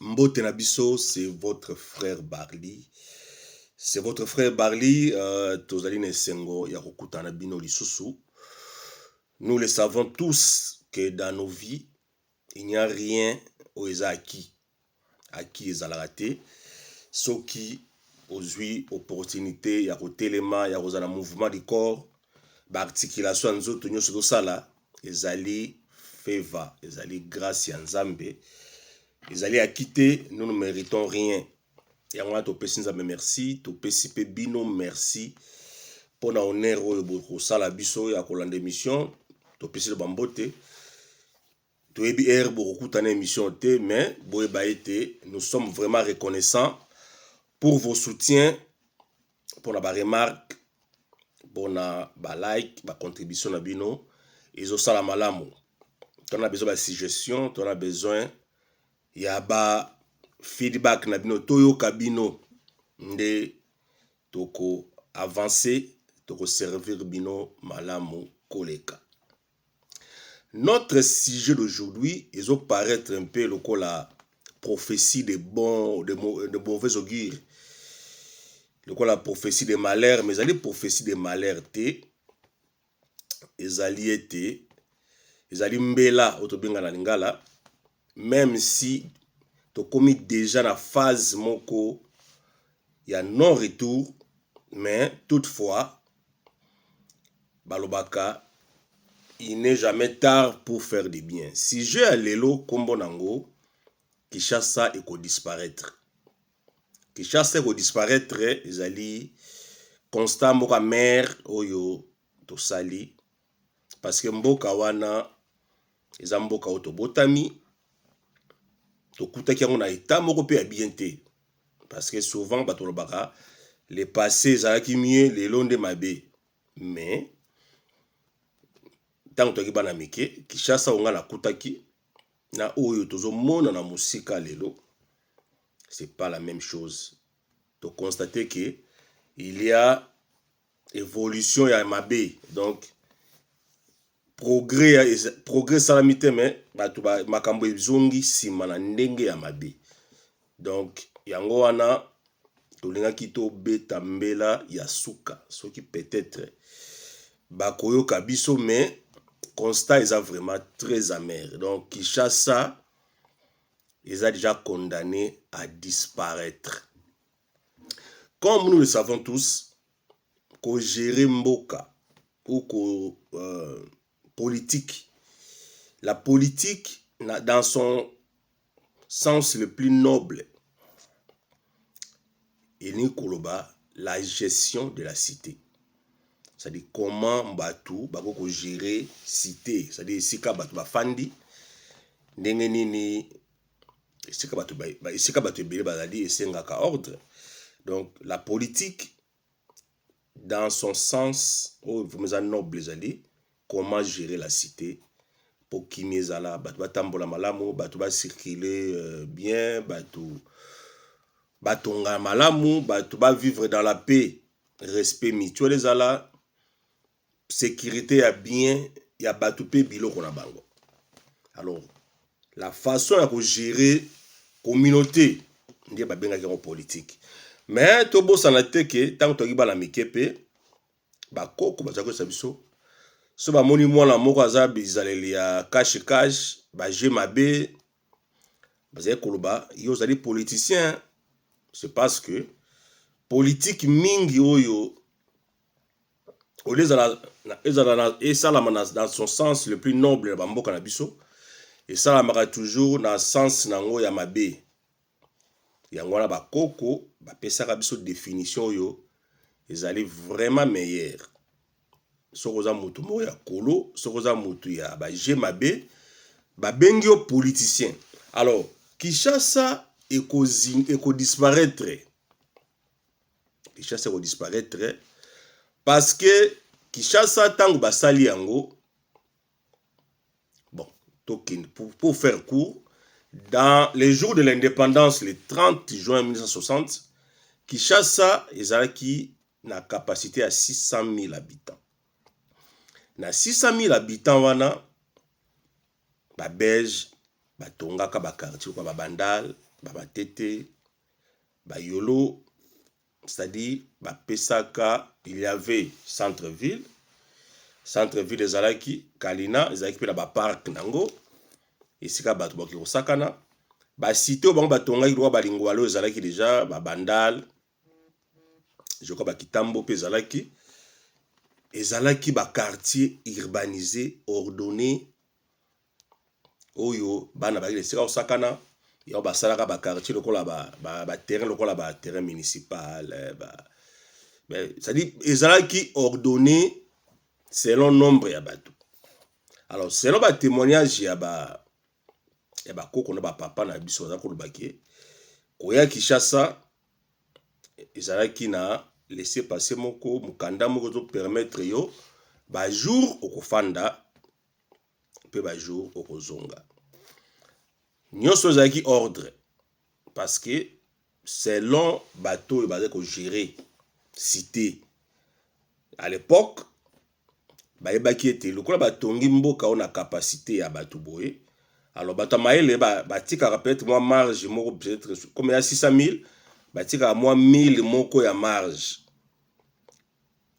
Mbote Nabiso, c'est votre frère Barli. C'est votre frère Barli, Tozaline Sengo, Yarokuta Nabino Lisusu. Nous le savons tous que dans nos vies, il n'y a rien aux acquis. Acquis et raté. Ce qui, aujourd'hui, opportunité, il y a des éléments, il y a un mouvement du corps, l'articulation, nous avons sur ça là, ils allaient favor, ils allaient grâce à Nzambe. Ils allaient acquitter, nous ne méritons rien. Et on a topé Nzambe merci, topé Sipe Bino merci. Pour na honneur au sala biso ya kolanda émission, topé le bambote. To ebi air beaucoup tane émission te, mais boye ba été, nous sommes vraiment reconnaissants pour vos soutiens, pour na ba remarque, pour na ba like, ba contribution na bino, et au sala malamu. On a besoin de suggestion, on a besoin ya ba feedback na bino toyo kabino nde toko avancer toko servir bino malamu koleka. Notre sujet d'aujourd'hui il va paraître un peu la prophétie de mauvais augure, la prophétie de malheur, mais les prophéties de malheur te ezali ete ezali mbela otobenga na lingala, même si tu commis déjà la phase moko il y a non retour, mais toutefois balobaka il n'est jamais tard pour faire du bien. Si je alelo kombo nango Kishasa eko disparaître. Kishasa eko disparaître ezali constat moko amer oyo tosali parce que mboka wana eza mboka oto botami tokutaki yango na état moko pe ya bien te, parce que souvent bato lobaka le passé ezalaki mieux lelo nde mabe, mais tango toki bana mike Kishasa onga na kutaki na oyo tozomona na musika lelo, c'est pas la même chose. To constater que il y a évolution ya mabe, donc progrès salamité, mais bato ba makambo ezongi sima na ndenge ya mabe. Donc yango wana tolingaki tobeta mbela ya suka soki peut-être bakoyoka biso, mais constat est vraiment très amer. Donc Kishasa est déjà condamné à disparaître. Comme nous le savons tous, qu'on gère mboka ou qu'on politique, la politique dans son sens le plus noble, et Nikoloba, la gestion de la cité. C'est-à-dire comment batu bako gérer cité, c'est-à-dire sika batu bafandi ndenge nini sika batu bele bazali esengaka ordre. Donc la politique dans son sens vraiment noble zali, comment gérer la cité pour kimezala batu batambola malamu, batu ba circuler bien, batu batonga malamu, batu ba vivre dans la paix, respect mutuel ezala, sécurité ya bien ya batu pe biloko na bango. Alors la façon à gérer communauté ndiye babengaki en politique, mais to bosana te ke tant to ba la mikepe bakoko bazako sabiso so ba moni mwana moko aza bizaleli ya cash ba je mabe bazay koloba yo zali politicien. C'est parce que politique mingi oyo et ça dans son sens le plus noble bamboka na biso, et ça la mara toujours dans sens nango ya mabe. Yango na bakoko ba pesaka biso définition yo ezali vraiment meilleur. Sokoza mutu mo ya kolo, sokoza mutu ya ba je mabe, ba bengi yo politicien. Alors Kishasa eko disparaître. Kishasa eko disparaître parce que Kishasa tango basali yango, bon, pour faire court, dans les jours de l'indépendance, le 30 juin 1960, Kishasa ezalaki na capacité à 600 000 habitants. Na 600 000 habitants wana, ba belge, ba tongaka ba quartier, ba bandal, babatete bayolo, c'est-à-dire bapesaka, il y avait centre-ville ezalaki Kalina, ezalaki pe na bapark nango esika bato bakoki kosakana, basite oyo bango batongaki lokola balingwalo ezalaki deja babandal, je crois bakitambo mpe ezalaki baquartier urbanisé ordonné oyo bana bakili esika kosakana, yo basalaka baquartier lokola baterrain lokola baterrain municipal, c'est-à-dire ezalaki ordonné selon nombre ya bato. Alors selon ba témoignage ya bakoko na bapapa na biso baza kolobaki koya Kinshasa ezalaki na laisser passer moko mukanda moko zo permettre yo ba jour okofanda pe ba jour okozonga. Nyonso ezalaki ordre parce que selon bateau bazali ko gérer cité à l'époque bayebaki ete lokola batongi mboka ona capacité ya bato boye, alors bato maele batikaka peut-être moi marge moko peut-être comme ya 600 000 batikaka moi 1000 moko ya marge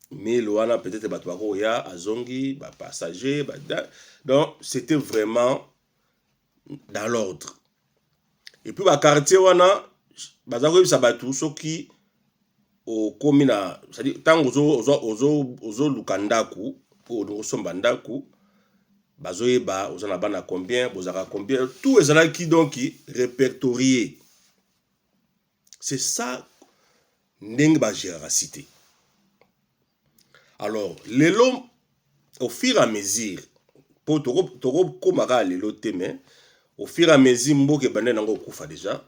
1000 wana peut-être bato bako ya azongi ba passager donc c'était vraiment dans l'ordre. Et puis ba quartier wana bazako yebisa bato soki o komina, c'est-à-dire tango ozo lukandaku pour somba ndaku bazoyeba ozana bana combien bozaka combien, tout ezalaki donc répertorié. C'est ça ndenge ba gérera cité. Alors lelo au fur et à mesure pour toko komaka lelo teme au fur et à mesure mboke bande nango kufa déjà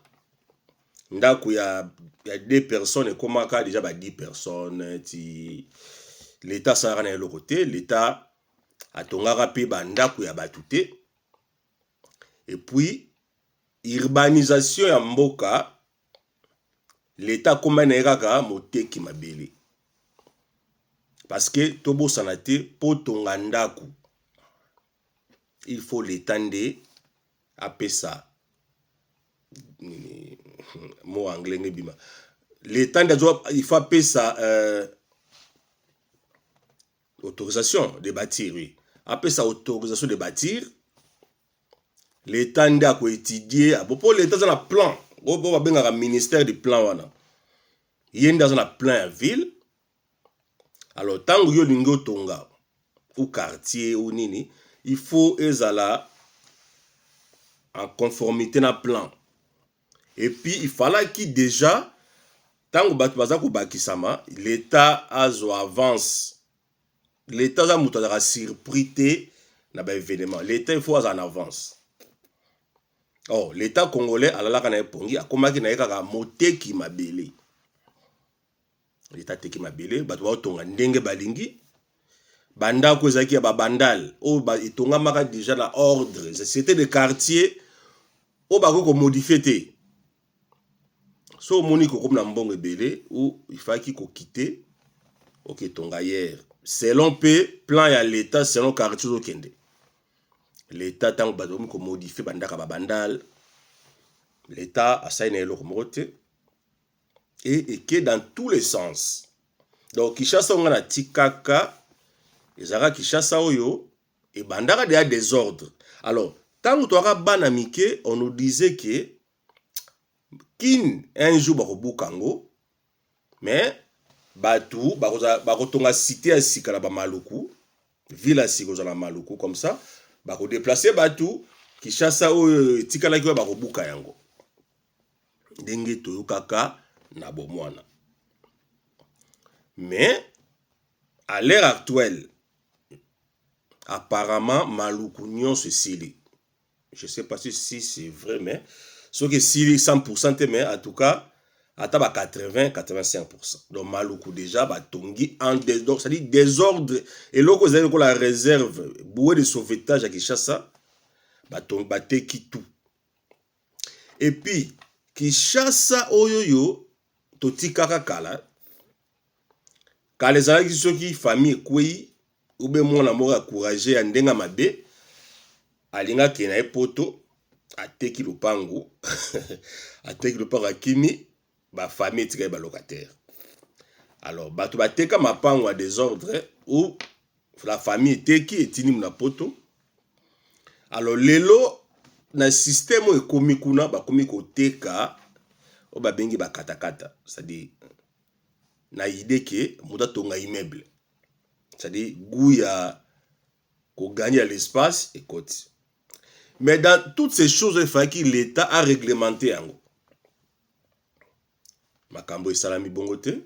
ndaku ya 2 personnes et komaka déjà ba 10 personnes ti l'état ça na le côté l'état atongaka pe bandaku ya batute. Et puis urbanisation ya mboka l'état koma na kaka moteki mabele parce que tobo sanate po tonga ndaku il faut l'étendre apesa mot anglais ngebima l'étendre il faut apesa autorisation de bâtir, oui. Après ça, autorisation de bâtir, l'État a étudié, pour l'État dans le plan, on va un ministère du plan, il y a dans un plan à ville. Alors, tant que vous avez tonga ou quartier ou nini, il faut être en conformité dans le plan. Et puis, il fallait qu'il déjà, tant que l'État a avance. L'État a mouta surpris na ba événement. L'État il faut en avance. Oh, l'État congolais alala kana pongi akomaki na yeka moteki mabele. L'État teki mabele bato ba tonga ndenge balingi. Banda ko ezaki ba bandal o ba itonga maka déjà na ordre. C'était des quartiers o ba ko modifier té. So moni ko comme na mbongo ebele ou il fallait ko quitter OK tonga hier. Selon plan ya l'État, selon quartier au Kende. L'État tant que ko modifier bandaka bandal. L'État a signé le moté et que dans tous les sens. Donc Kinshasa on a tikaka ezara Kinshasa oyo et bandaka de désordre. Alors tant que toi banamike on nous disait que kin un jour ba bukango mais Batu, bakotonga cité à Sikala Maluku, ville à Sikala Maluku, comme ça, bako déplacer Batu, Kinshasa ou Tikala qui va bako buka yango. Denge toyokaka na bomwana. Mais, à l'heure actuelle, apparemment, Maluku nyon se sili. Je sais pas si c'est vrai, mais, ce que sili 100%, mais en tout cas, ataba 80-85%. Donc Maluku déjà batongi en désordre, c'est-à-dire désordre et loko zali ko la réserve bouée de sauvetage à Kinshasa batongi bateki tout. Et puis Kinshasa oyoyo totikaka kala ezalaki soki famille ekwei ube mwana moko encouragé ya ndenga mabe alinga kena epoto ateki lopango ateki lopango akimi ba famille tika ba locataire. Alors bato bateka mapango à désordre ou la famille eteki etini na poto. Alors lelo na système ekomi kuna bakomi koteka o babengi ba katakata, c'est-à-dire na idée que muta tonga immeuble, c'est-à-dire gouya ko gagner l'espace et côté. Mais dans toutes ces choses, il faut que l'État a réglementé yango. Makambo esalami bongo te,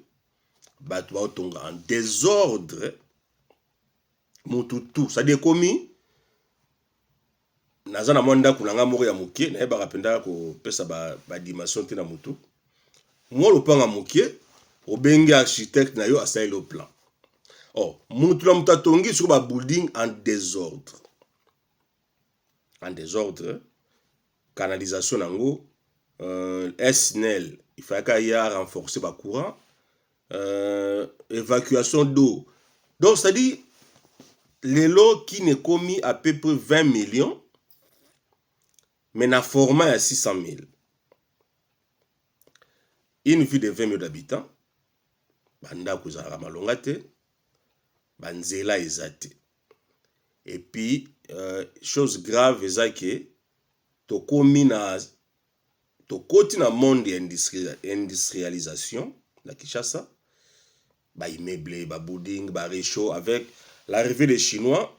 bato ba tonga en désordre mutu tout, c'est-à-dire komi naza na mwanda kunanga moko ya mukie na yeba kapenda ko pesa ba dimension te na mutu. Moi lopanga mukie obengi architecte na yo asali le plan. Oh, mutu na muta tongi sur ba building en désordre. En désordre, canalisation nango, SNEL, il faut qu'il y ait renforcé le courant, évacuation d'eau. Donc, c'est-à-dire, les lots qui ne commis à peu près 20 millions, mais na format à 600 000. Une ville de 20 millions d'habitants, banda kuzara malongate, banzela ezate. Et puis, chose grave, c'est que to komi na to koti na monde industrialisation la Kinshasa, ba immeuble, ba building, ba réchaud, avec l'arrivée des Chinois,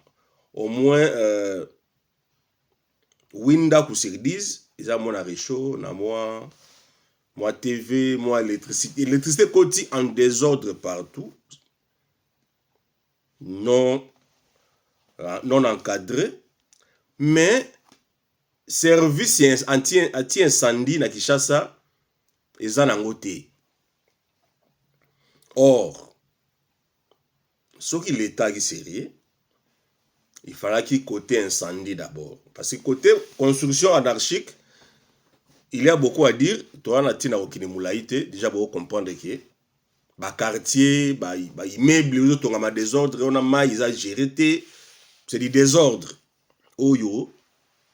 au moins winda ku sur 10, ils ont mon réchaud, na moi TV, moi électricité. L'électricité koti en désordre partout, non encadré, mais service anti-incendie na Kinshasa eza nango te. Or, ce qui l'État qui sérieux, il fallait qu'il côté incendie d'abord. Parce que côté construction anarchique, il y a beaucoup à dire. Toi, on a tina okine moulaïté, déjà beaucoup comprendre que ba quartier, ba immeuble, on a désordre, on a mal, ils ont géré, c'est du désordre. Oyo,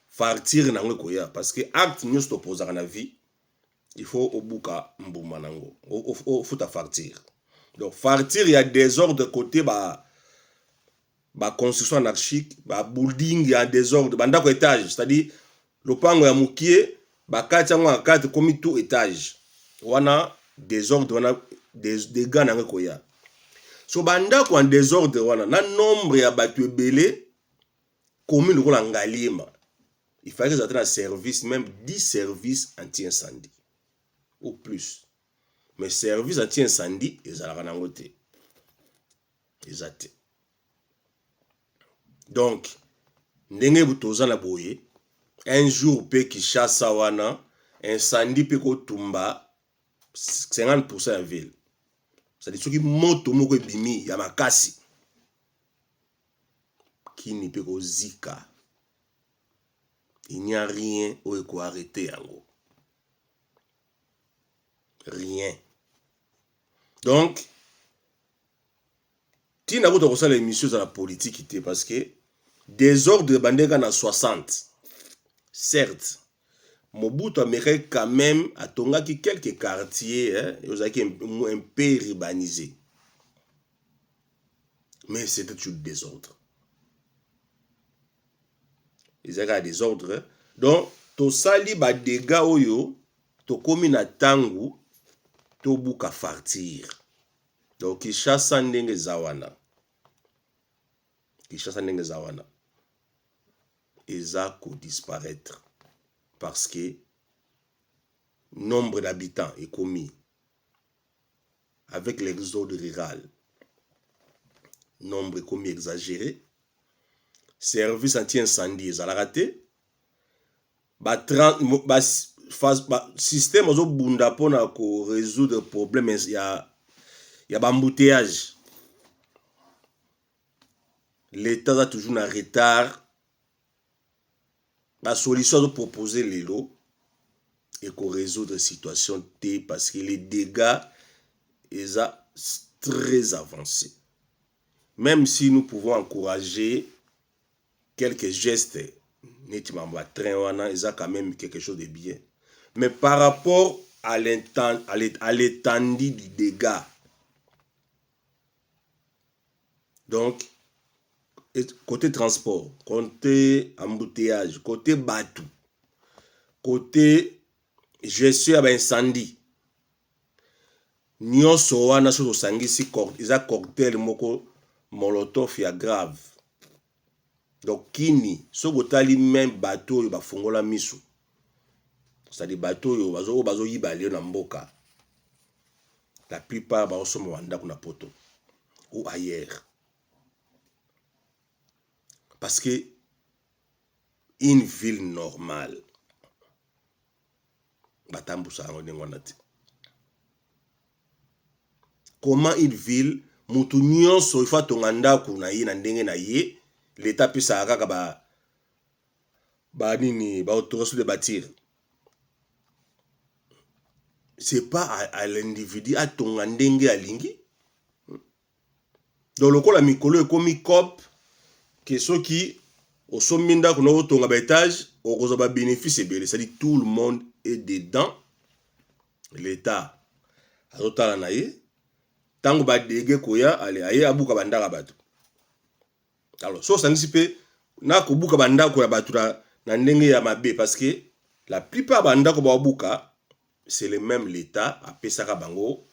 fartir nango koya. Parce que acte nous s'oppose à la vie, il faut au bouka mbouma nango. Faut ta fartir. Donc, fartir, il y a désordre côté ba construction anarchique, ba building, il y a désordre, ba ndako étage, c'est-à-dire, le pango ya mukie, ba kachango a 4 comme tout étage. Wana désordre, wana dégâts nango koya. So ba ndako en désordre, wana, na nombre ya batu ebele, commune ko la ngalima. Il fallait qu'ils attendent un service, même 10 services anti-incendie. Ou plus. Mais service anti-incendie, ils ont la rangote. Ils ont. Donc, ndenge butoza na boye, un jour pe Kinshasa wana, incendie pe ko tumba 50% ya ville. C'est-à-dire soki moto moko ebimi ya makasi. Kini pe ko zika. Il n'y a rien où il faut arrêter yango. Rien. Donc, si nous avons l'émission de la politique, parce que désordre bandega na 60. Certes, Mobutu Amérique quand même a tongaki quelques quartiers, un peu urbanisés. Mais c'était toujours désordre. Ils avaient des ordres. Donc, to sali ba dégâts oyo, to komi na tangu, to buka fartir. Donc, Kinshasa ndenge zawana. Kinshasa ndenge zawana. Eza ko disparaître. Parce que nombre d'habitants est commis. Avec l'exode rural. Nombre est commis exagéré. Service anti-incendie, ils ont raté. Système ozo bunda pona ko résoudre problème, il y a embouteillage. L'État a toujours un retard. La solution de proposer les lots et qu'on résoudre la situation T parce que les dégâts sont très avancés. Même si nous pouvons encourager quelques gestes neti mamba train wana eza quand même quelque chose de bien. Mais par rapport à l'étendue du dégât, donc côté transport, côté embouteillage, côté bateau, côté gestion ya incendie, nyonso wana so tosangisi eza cocktail moko molotov ya grave. Donc kini so botali même bateau oyo bafungola misu, c'est-à-dire bateau oyo bazoyiba lelo na mboka, la plupart baosoma bandako na poto ou ailleurs. Parce que une ville normale, batambusa yango ndenge wana te. Comment une ville, mutu nyonso ifa tonga ndako na ye na ndenge na ye, l'État pesa kaka ba nini ba autorisation de bâtir. C'est pas à l'individu à tonga ndenge alingi. Donc lokola mikolo ekomi cop que ceux qui au sommet ndako na tonga ba étage okozo ba bénéfice ebele, c'est-à-dire tout le monde est dedans. L'État azotala na ye tango ba dege koya ale aye abuka bandaka bato. Alors so sangisi pe na ko buka bandako ya bato na ndenge ya mabe, parce que la plupart bandako ba buka c'est le même l'État a pesaka bango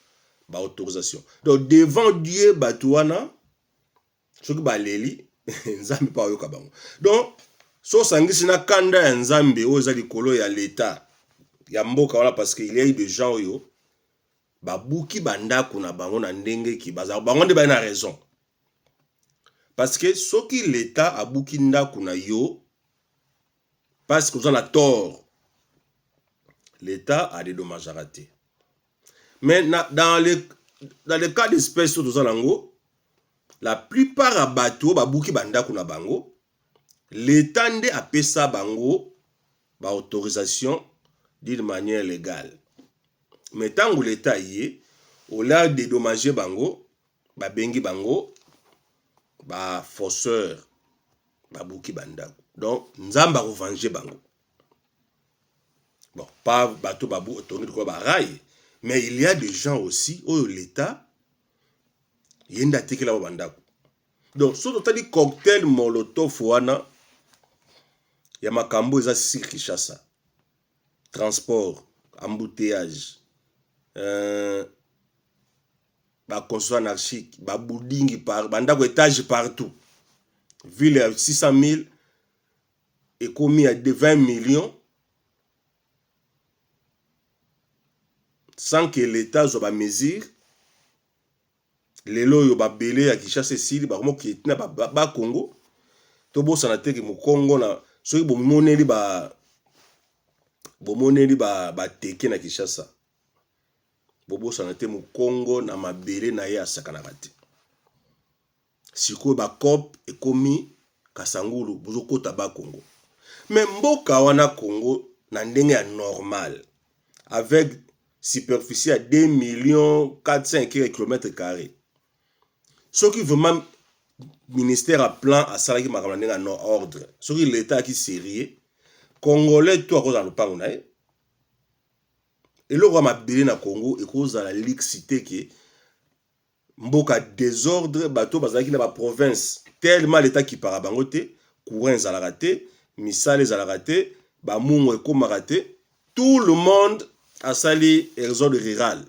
ba autorisation. Donc devant Dieu bato wana soki ba leli nzambe pa yoka bango. Donc so sangisi na kanda ya nzambe oyo za likolo ya l'État ya mboka wana, parce que il y a eu des gens yo babuki bandako na bango na ndenge ki baza bango nde ba na raison. Parce que soki l'État abuki ndako na yo parce que vous en a tort, l'État a des dommages à rater. Mais dans le cas d'espèce de Zalango, la plupart à bateau babuki bandako na bango, l'État nde a pesa bango ba autorisation d'une manière légale. Mais tant que l'État y est, au lieu de dédommager bango, ba bengi bango, ba forceur, ba buki bandako. Donc, nzamba revenger bango. Bon, pas bateau babou tourner de quoi baraille, mais il y a des gens aussi où l'État yenda teke la bandako. Donc, so totali cocktail molotov wana ya makambo eza sur Kinshasa. Transport, embouteillage, ba construction anarchique, ba building par bandako étage partout. Ville à 600 000 et commis à 20 millions sans que l'État soit ba mesure. Lelo yo ba belé à Kinshasa sili ba komo ki na ba Congo. To bo sana te ke mo Congo na so bo moneli ba teke na Kinshasa. Bobo sana te mo Congo na mabele na ye asakana kati. Siko ba cop ekomi kasangulu bozo kota ba Congo. Mais mboka wana Congo na ndenge ya normal avec superficie à 2 400 km². Ce qui vraiment ministère à plan à salaki makamane na no ordre. Ce qui l'État qui sérieux congolais tout à cause dans le pango na e. Et le roi mabele na Congo et cause à la lixité qui mboka désordre bateau bazaki na ba province tellement l'État qui para bango te courant za la raté misale za la raté ba mungo ekoma raté, tout le monde a sali exode rural.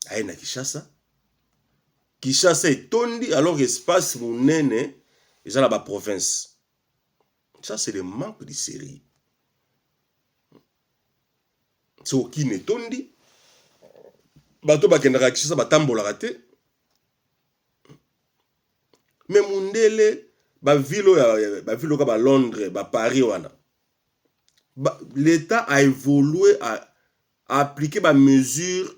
Aïe na Kinshasa. Kinshasa est tondi alors espace monene et ça la province. Ça c'est le manque de série. C'est au qui n'est tondi. Bato bakendaka Kinshasa batambola raté. Mais mundele ba ville ka ba Londres, ba Paris wana. L'État a évolué à appliquer des mesures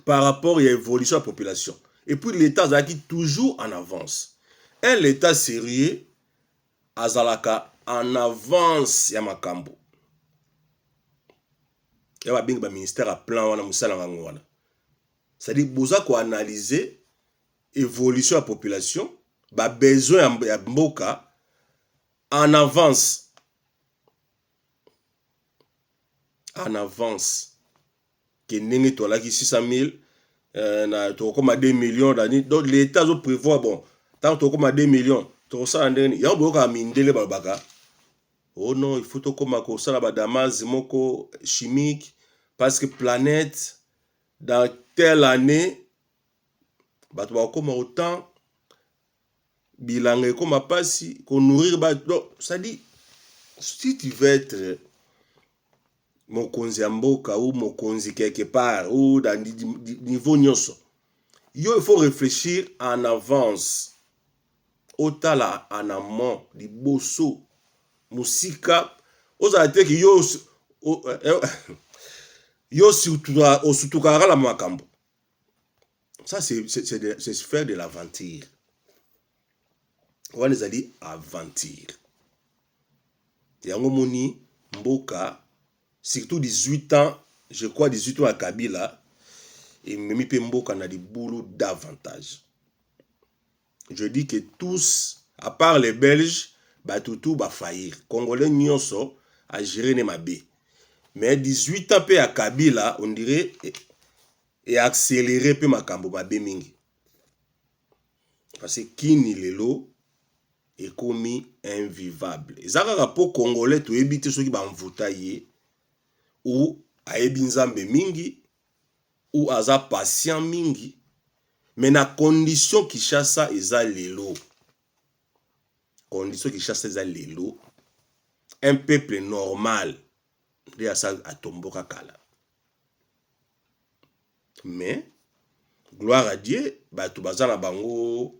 par rapport à l'évolution de la population. Et puis l'État a dit toujours en avance. Et l'État sérieux azalaka en avance ya makambo. Ya ba binga ba ministère à plan wana musala ngango wana. C'est-à-dire boza ko analyser évolution de la population, ba besoin ya mboka en avance. En avance. Que ndenge to laki 600 000, na to comme 2 millions d'années. Donc l'État zo prévoit bon, tant to comme 2 millions, to ça ndenge ya boka mindele balbaka. Oh non, il faut to comme ko ça la badamaz moko chimique parce que planète dans telle année bato ba comme autant bilangue comme pasi ko nourrir bato. Ça dit si tu veux être mokonzi mboka ou mokonzi quelque part ou dans niveau nyonso, il faut réfléchir en avance. Otala en amont, di bosso, musika, ozate ki yo surtout la makambo. Ça c'est faire de l'aventure. On les a dit aventure. Yango moni mboka surtout 18 ans, je crois 18 ans à Kabila, et Mimi Pemboka n'a des boulots davantage. Je dis que tous, à part les Belges, bah tout va faillir. Congolais nyonso a géré ne mabé. Mais 18 ans à Kabila, on dirait, et accéléré pe makambo mabé mingi. Parce que kini lelo est commis invivable. Et ça rapport congolais to éviter ceux qui ba mvuta yé ou ayebi nzambe mingi ou aza patient mingi, mais na condition qui chassa eza lelo. Condition qui chassa eza lelo. Un peuple normal de asa atomboka kala. Mais gloire à Dieu, bato bazana bango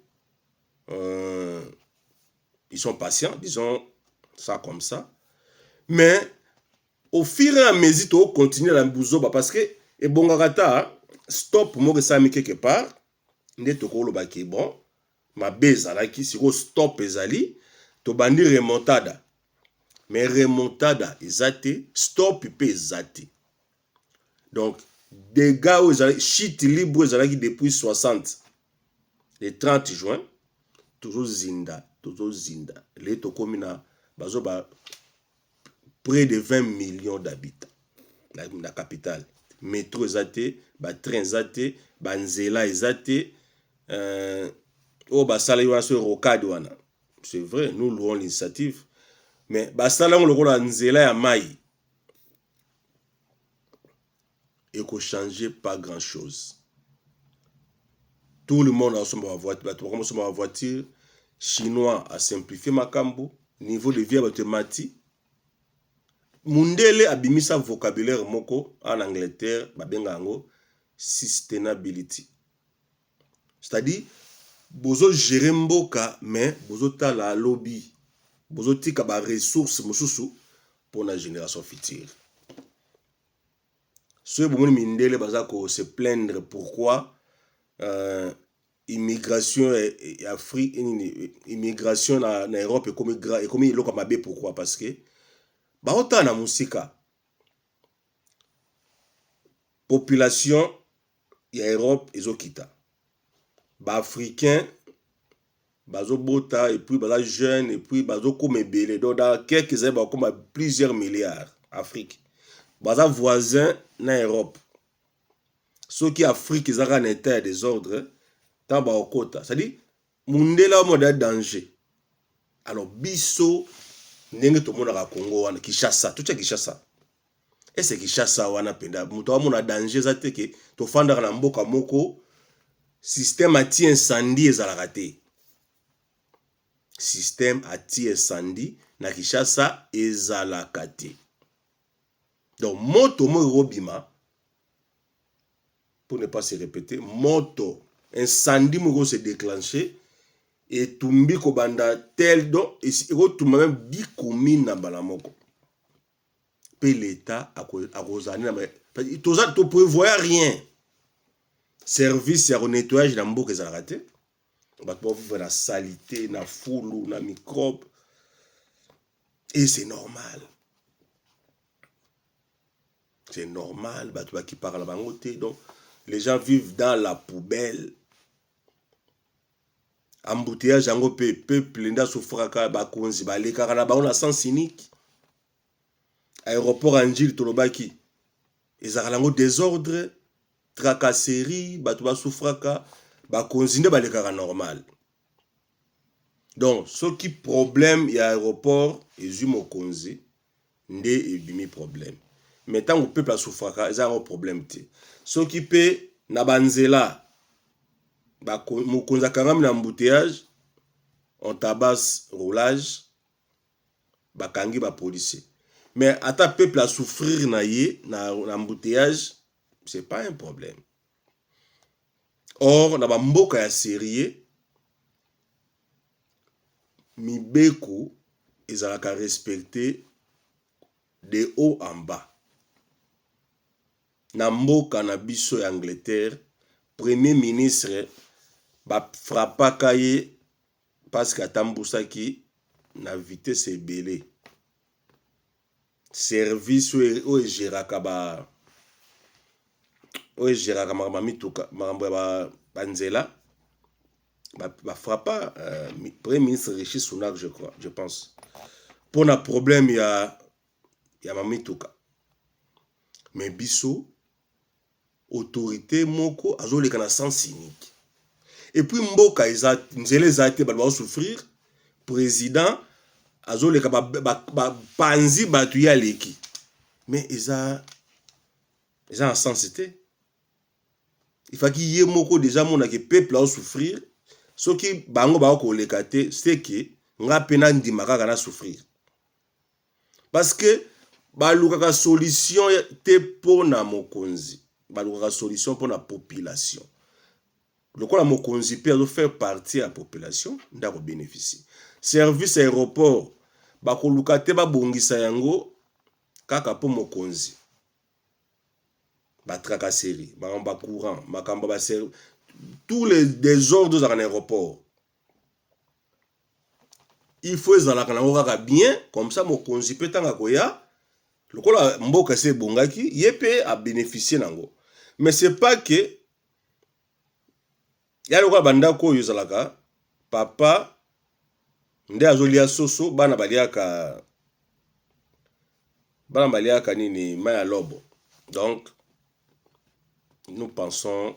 ils sont patients, disons ça comme ça. Mais au fur et à mesure to continuer la mbuzoba parce que et bongakata stop mo resami quelque part nde to ko loba ki bon ma beza la ki siko stop ezali to bandi remontada mais remontada ezate stop pe ezate. Donc dégâts où ezali chute libre ezali depuis 60 le 30 juin toujours zinda les to komina bazo ba près de 20 millions d'habitants dans la capitale. Métro ezate, ba train ezate, ba nzela ezate, oh ba sala yo aso rocade wana. C'est vrai, nous louons l'initiative, mais ba sala on le nzela ya mai. Et qu'on change pas grand chose. Tout le monde a son voiture, chinois a simplifié makambo, niveau de vie mathématique. Mundele abimisa vocabulaire moko en Angleterre, babenga ngo sustainability. C'est-à-dire, bozo gérer mboka, mais bozo ta la lobby, bozo tika ba ressources mususu pour la génération future. Ceux qui mindele bazako se plaindre pourquoi immigration et Afrique, immigration na Europe et comme il loka mabe pourquoi parce que baota na musika population ya Europe ezokita ba africain bazo bota et puis baza jeune et puis bazo comme belé donc dans quelques années ba comme plusieurs milliards Afrique baza voisin na Europe ceux qui Afrique ezaka en état de désordre tant ba okota ça dit mundela mo da danger alors biso ndenge to mona ka Congo wana Kinshasa tout ça Kinshasa et c'est Kinshasa wana penda muto mona danger za teke to fanda na mboka moko système ati incendie ezalaka te système ati incendie na Kinshasa ezalaka te donc moto mo robima pour ne pas se répéter moto incendie mo se déclencher et tumbi ko banda tel donc et tumba même bikomi na balamoko pe l'état a kozani na to prévoit rien service ya nettoyage na mboka ezalaka te bato ba vivre na salité na foulu na microbe et c'est normal bato ba ki parle bango te donc les gens vivent dans la poubelle embouteillage yango pe peuple nda souffraka bakonzi balekaka na bango na sens unique. Aéroport Anjil tolobaki ezalaka nango désordre, tracasserie, bato basouffraka bakonzi nde balekaka normal. Donc soki problème ya aéroport ezwi mokonzi nde ebimi problème. Mais tant que peuple asouffraka eza un problème te. Soki pe na banzela mokonzi akangami na embouteillage, on tabasse roulage, bakangi ba policier. Mais ata peuple a souffrir na embouteillage, c'est pas un problème. Or na ba mboka ya sérieux, mibeko ezalaka respecté de haut en bas. Na mboka na biso ya Angleterre, premier ministre ba frappaka ye parce que atambusaki na vitesse ebele. Service o géraka mituka ba banzela ba frappa premier ministre Rishi Sunak, je crois, je pense, pour un problème ya mamituka. Mais biso autorité moko azoleka na sens unique. Et puis mboka nzela ezate ba souffrir, président azoleka panzi batu ya leki. Mais eza en sensité. Il faut qu'il y ait moko déjà mona que peuple a souffrir. Ce qui bango ba ko lekate, c'est que nga pena ndimaka kana souffrir. Parce que balukaka solution te pona mokonzi, balukaka solution pona population. Le quoi la mokonzi peut faire partie à la population ndako bénéficier. Service aéroport bakoluka te ba bongisa yango kaka po mokonzi. Ba tracasserie, ba courant, makamba ba tous les désordres dans l'aéroport. Il faut ezalaka nango kaka bien, comme ça mokonzi peut tanga koya. Lokola mboka se bongaki, yepe a bénéficier nango. Mais c'est pas que ya lokola bandako yozalaka papa nde azolia soso bana baliaka nini maya lobo. Donc nous pensons